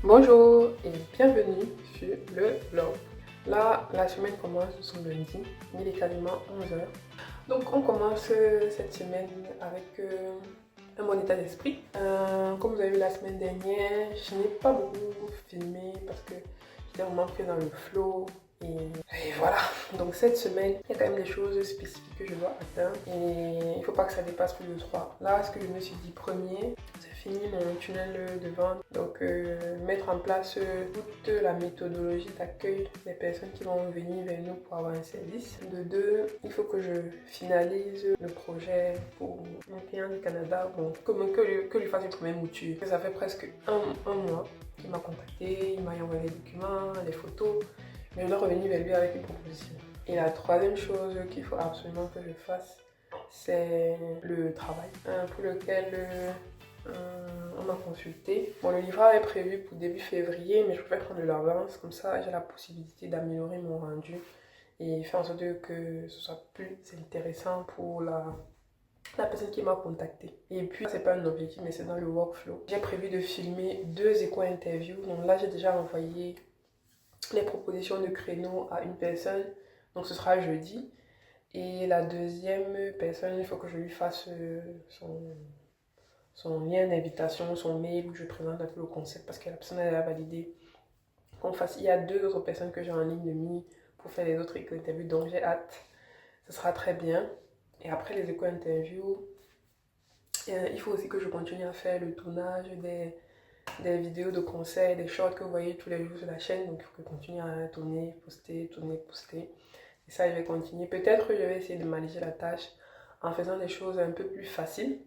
Bonjour et bienvenue sur le vlog. Là, la semaine commence ce lundi, il est quasiment 11h. Donc on commence cette semaine avec un bon état d'esprit. Comme vous avez vu la semaine dernière, je n'ai pas beaucoup filmé parce que j'étais vraiment pris dans le flow. Et voilà, donc cette semaine, il y a quand même des choses spécifiques que je dois atteindre et il ne faut pas que ça dépasse plus de 3. Là, ce que je me suis dit premier, c'est fini mon tunnel de vente. Donc, mettre en place toute la méthodologie d'accueil des personnes qui vont venir vers nous pour avoir un service. De deux, il faut que je finalise le projet pour mon client du Canada, bon, que lui fasse une première mouture. Ça fait presque un mois qu'il m'a contacté, il m'a envoyé les documents, les photos. Mais je dois revenir vers lui avec une proposition. Et la troisième chose qu'il faut absolument que je fasse, c'est le travail pour lequel on m'a consulté. Bon, le livreur est prévu pour début février, mais je préfère prendre de l'avance, comme ça j'ai la possibilité d'améliorer mon rendu et faire en sorte que ce soit plus intéressant pour la personne qui m'a contacté. Et puis, c'est pas un objectif, mais c'est dans le workflow. J'ai prévu de filmer 2 éco-interviews. Donc là, j'ai déjà envoyé les propositions de créneau à une personne, donc ce sera jeudi. Et la deuxième personne, il faut que je lui fasse son lien d'invitation, son mail où je présente un peu le concept parce que la personne elle a validé qu'on fasse. Il y a 2 autres personnes que j'ai en ligne de mire pour faire les autres éco-interviews, donc j'ai hâte. Ce sera très bien. Et après les éco-interviews, il faut aussi que je continue à faire le tournage des vidéos de conseils, des shorts que vous voyez tous les jours sur la chaîne. Donc il faut que je continue à tourner, poster, tourner, poster. Et ça, je vais continuer. Peut-être que je vais essayer de m'alléger la tâche en faisant des choses un peu plus faciles.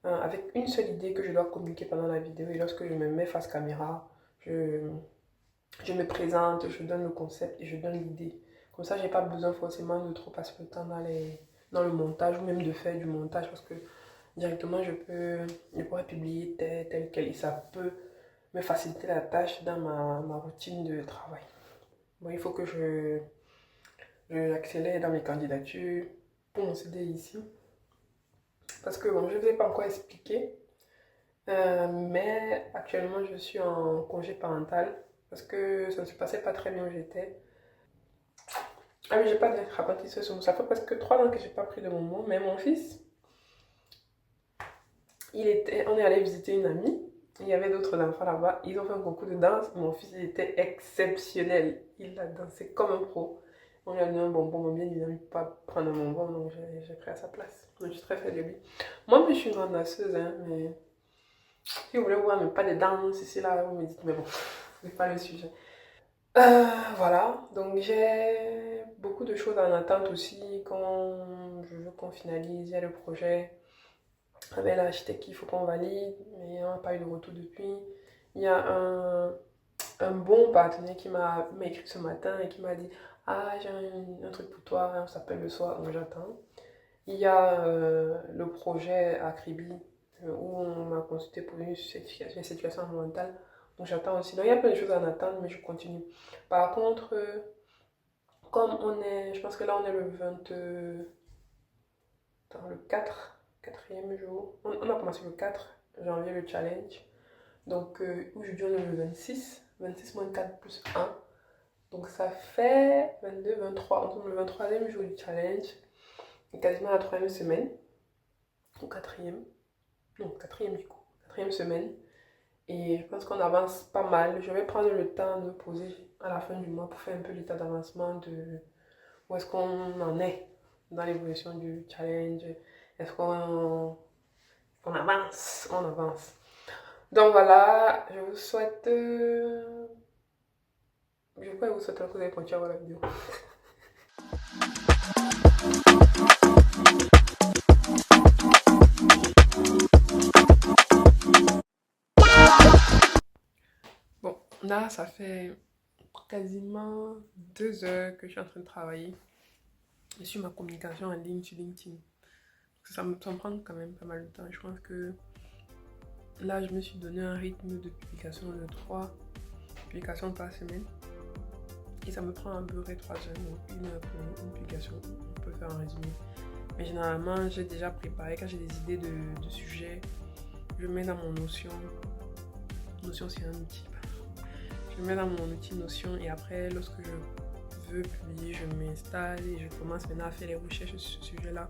Avec une seule idée que je dois communiquer pendant la vidéo. Et lorsque je me mets face caméra, je me présente, je donne le concept et je donne l'idée. Comme ça, je n'ai pas besoin forcément de trop passer le temps dans le montage ou même de faire du montage parce que directement je pourrais publier tel quel et ça peut me faciliter la tâche dans ma routine de travail. Bon, il faut que je accélère dans mes candidatures pour mon CD ici parce que bon, je ne vous ai pas encore expliqué, mais actuellement je suis en congé parental parce que ça ne se passait pas très bien où j'étais. Ah oui, j'ai pas raconté ça sur moi. Ça fait presque 3 ans que j'ai pas pris de moment, mais mon fils, on est allé visiter une amie. Il y avait d'autres enfants là-bas. Ils ont fait un concours de danse. Mon fils, il était exceptionnel. Il a dansé comme un pro. On lui a donné un bonbon. Bien évidemment, il ne peut pas prendre un bonbon, donc j'ai pris à sa place. Donc, je suis très fière de lui. Moi, je suis une grande danseuse, hein, mais si vous voulez voir, mais pas de danse ici, là, vous me dites, mais bon, c'est pas le sujet. Voilà, donc j'ai beaucoup de choses en attente aussi quand je veux qu'on finalise. Il y a le projet avec l'architecte qu'il faut qu'on valide, mais on n'a pas eu de retour depuis. Il y a un bon partenaire qui m'a écrit ce matin et qui m'a dit ah, j'ai un truc pour toi, on s'appelle le soir, donc j'attends. Il y a le projet à Kribi où on m'a consulté pour une situation mentale, donc j'attends aussi. Donc il y a plein de choses à attendre, mais je continue. Par contre, comme on est, je pense que là on est le 20, le 4e jour. On a commencé le 4 janvier le challenge. Donc aujourd'hui on est le 26 moins 4 plus 1. Donc ça fait 22, 23. On tombe le 23e jour du challenge. Et quasiment la 3e semaine. Ou 4e. Non, 4e du coup. 4e semaine. Et je pense qu'on avance pas mal. Je vais prendre le temps de poser à la fin du mois pour faire un peu l'état d'avancement de où est-ce qu'on en est dans l'évolution du challenge. Est-ce qu'on avance? On avance. Donc voilà, je vous souhaite... Je crois que vous souhaitez que vous allez continuer à voir la vidéo. Bon, là, ça fait quasiment 2 heures que je suis en train de travailler sur ma communication en ligne sur LinkedIn. Ça me prend quand même pas mal de temps. Je pense que là, je me suis donné un rythme de publication de 3 publications par semaine. Et ça me prend à peu près 3 heures, donc 1 heure pour une publication. On peut faire un résumé. Mais généralement, j'ai déjà préparé. Quand j'ai des idées de sujets, je mets dans mon Notion. Notion, c'est un outil. je mets dans mon outil Notion et après, lorsque je veux publier, je m'installe et je commence maintenant à faire les recherches sur ce sujet-là.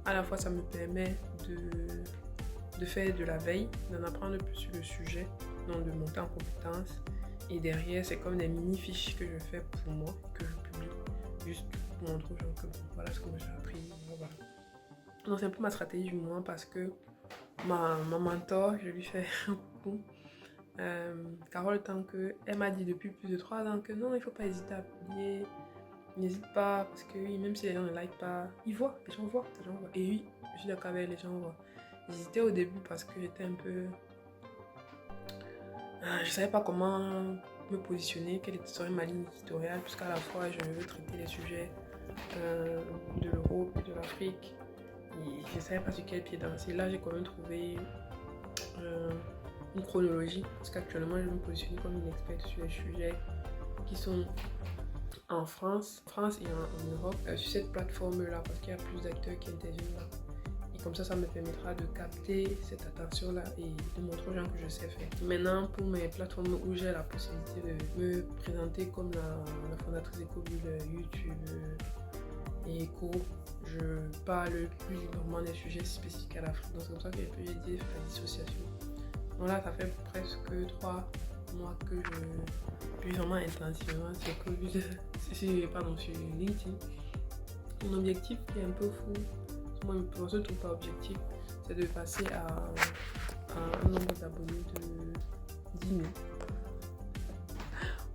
À la fois, ça me permet de faire de la veille, d'en apprendre plus sur le sujet, donc de monter en compétences. Et derrière, c'est comme des mini-fiches que je fais pour moi, que je publie, juste pour montrer aux gens que voilà ce que j'ai appris. Voilà. Donc c'est un peu ma stratégie du moment parce que ma mentor, je lui fais un coucou. Carole, tant que elle m'a dit depuis plus de 3 ans que non, il ne faut pas hésiter à publier. N'hésite pas, parce que oui, même si les gens ne like pas, ils voient, les gens voient. Et oui, je suis d'accord avec les gens voient. J'hésitais au début parce que j'étais un peu... je savais pas comment me positionner, quelle serait ma ligne éditoriale, puisqu'à la fois je veux traiter les sujets de l'Europe et de l'Afrique. Et je savais pas sur quel pied danser. Là, j'ai quand même trouvé une chronologie, parce qu'actuellement, je me positionne comme une experte sur les sujets qui sont en France et en Europe, sur cette plateforme-là, parce qu'il y a plus d'acteurs qui interviennent là. Et comme ça me permettra de capter cette attention-là et de montrer aux gens que je sais faire. Maintenant, pour mes plateformes où j'ai la possibilité de me présenter comme la fondatrice d'Ecobulle, YouTube et Eco, je parle plus librement des sujets spécifiques à l'Afrique. Donc c'est comme ça que j'ai pu aider la dissociation. Donc là, ça fait presque 3 mois que je suis vraiment intensivement sur Ecobulle, sur LinkedIn. Mon objectif qui est un peu fou, moi je ne trouve pas objectif, c'est de passer à un nombre d'abonnés de 10 000.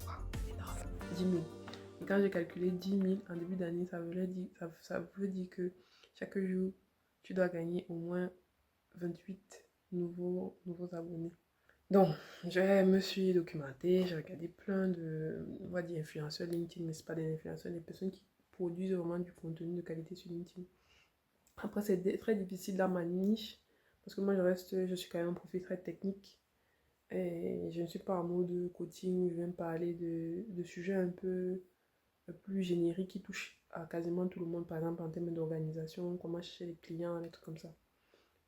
Wow, c'est énorme. 10 000. Et quand j'ai calculé 10 000 en début d'année, ça veut dire que chaque jour, tu dois gagner au moins 28 nouveaux abonnés. Donc, je me suis documentée, j'ai regardé plein on va dire influenceurs LinkedIn, mais ce pas des influenceurs, des personnes qui produisent vraiment du contenu de qualité sur LinkedIn. Après, c'est très difficile dans ma niche, parce que moi, je suis quand même un profil très technique. Et je ne suis pas en mode coaching, je viens parler de sujets un peu plus génériques qui touchent à quasiment tout le monde, par exemple en termes d'organisation, comment chercher les clients, des trucs comme ça.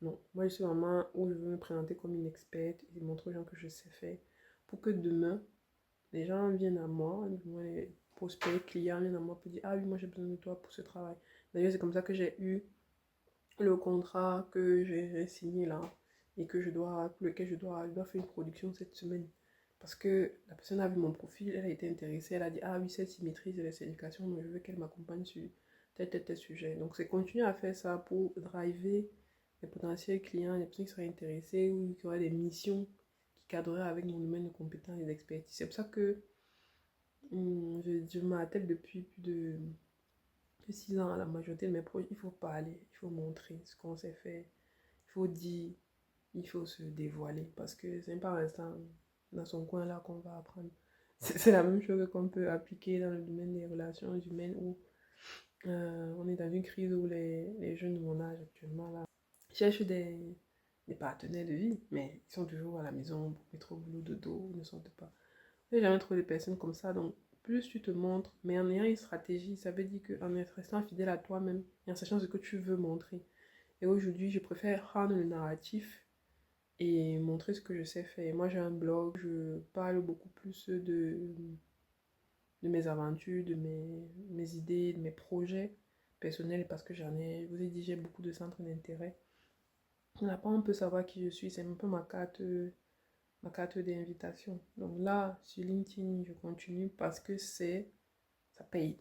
Non, moi je suis vraiment où je veux me présenter comme une experte et montrer aux gens que je sais faire pour que demain, les gens viennent à moi, les prospects, clients viennent à moi pour dire ah oui, moi j'ai besoin de toi pour ce travail. D'ailleurs, c'est comme ça que j'ai eu le contrat que j'ai signé là et pour lequel je dois faire une production cette semaine. Parce que la personne a vu mon profil, elle a été intéressée, elle a dit ah oui, celle-ci maîtrise les éducations, mais je veux qu'elle m'accompagne sur tel sujet. Donc c'est continuer à faire ça pour driver les potentiels clients, les personnes qui seraient intéressées ou qui auraient des missions qui cadreraient avec mon domaine de compétences et d'expertise. C'est pour ça que je m'attelle depuis plus de 6 ans à la majorité de mes projets. Il faut parler, il faut montrer ce qu'on sait faire, il faut dire, il faut se dévoiler parce que c'est pas en restant dans son coin là qu'on va apprendre. C'est la même chose qu'on peut appliquer dans le domaine des relations humaines où on est dans une crise où les jeunes de mon âge actuellement là cherchent des partenaires de vie, mais ils sont toujours à la maison pour mettre au boulot de dos, ils ne sortent pas. J'ai jamais trouvé des personnes comme ça, donc plus tu te montres, mais en ayant une stratégie, ça veut dire qu'en restant fidèle à toi-même et en sachant ce que tu veux montrer. Et aujourd'hui, je préfère rendre le narratif et montrer ce que je sais faire. Moi, j'ai un blog, je parle beaucoup plus de mes aventures, de mes idées, de mes projets personnels parce que je vous ai dit, j'ai beaucoup de centres d'intérêt. Là, on peut savoir qui je suis, c'est un peu ma carte d'invitation. Donc là, sur LinkedIn, je continue parce que ça paye.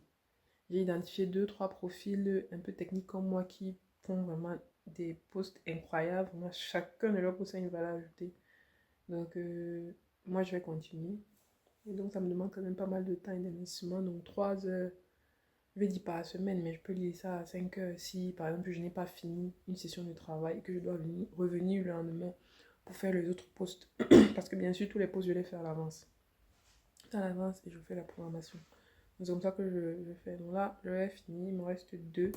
J'ai identifié 2-3 profils un peu techniques comme moi qui font vraiment des posts incroyables. Moi, chacun de leurs posts a une valeur ajoutée. Donc, moi, je vais continuer. Et donc, ça me demande quand même pas mal de temps et d'investissement. Donc, 3 heures, je vais dire pas à semaine, mais je peux lire ça à 5 heures. Si, par exemple, je n'ai pas fini une session de travail et que je dois revenir le lendemain pour faire les autres posts. Parce que bien sûr, tous les posts, je les fais à l'avance. Et je fais la programmation. C'est comme ça que je fais. Donc là, je l'ai fini. Il me reste 2.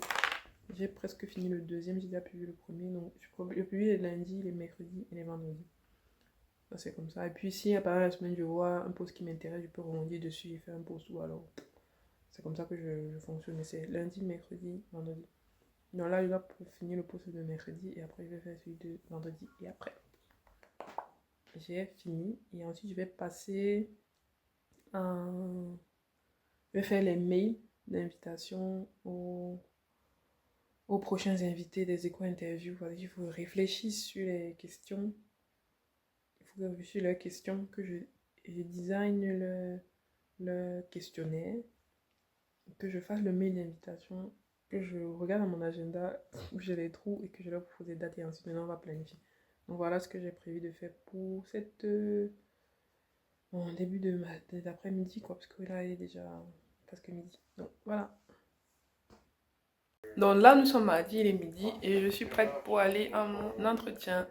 J'ai presque fini le deuxième. J'ai déjà publié le premier. Donc, je publie les lundis, les mercredis et les vendredis. C'est comme ça. Et puis, si pendant la semaine, je vois un post qui m'intéresse, je peux rebondir dessus et faire un post. Ou alors, c'est comme ça que je fonctionne. Mais c'est lundi, mercredi, vendredi. Donc là, je dois finir le post de mercredi et après, je vais faire celui de vendredi et après. J'ai fini et ensuite, je vais passer je vais faire les mails d'invitation aux prochains invités des éco-interviews. Voilà, il faut réfléchir sur les questions. Il faut réfléchir sur leurs questions, que je design le questionnaire, que je fasse le mail d'invitation, que je regarde dans mon agenda où j'ai les trous et que je leur propose des dates et ensuite maintenant on va planifier. Donc voilà ce que j'ai prévu de faire pour cette en début d'après-midi quoi, parce que là il est déjà presque midi. Donc voilà. Donc là nous sommes mardi, il est midi et je suis prête pour aller à mon entretien.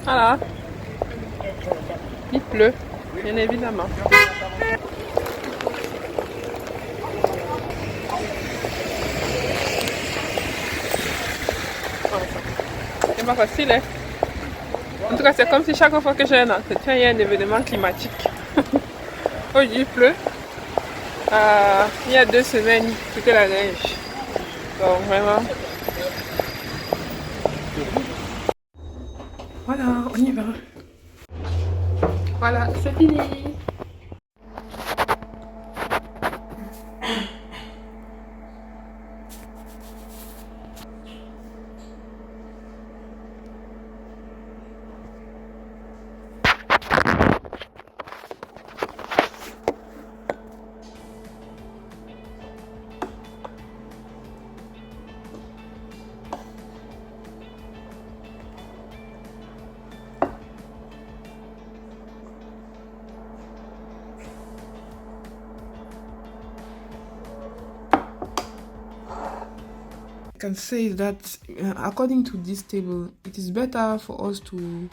Voilà, il pleut, bien évidemment. C'est pas facile, hein? En tout cas, c'est comme si chaque fois que j'ai un entretien, il y a un événement climatique. Aujourd'hui, il pleut. Il y a 2 semaines, c'était la neige. Donc, vraiment. Voilà, on y va. Voilà, c'est fini. Can say that according to this table, it is better for us to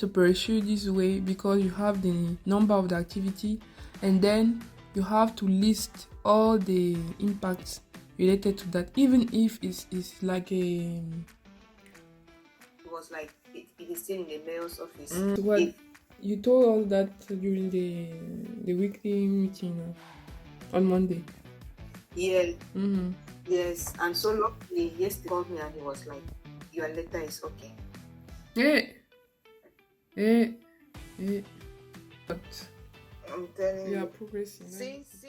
pursue this way because you have the number of the activity and then you have to list all the impacts related to that, even if it's like a it was like it is still in the mayor's office. Well, you told us that during the weekly meeting on Monday. Yeah. Yes, and so luckily, yesterday he called me and he was like, "Your letter is okay." But I'm telling you are you, progressing. since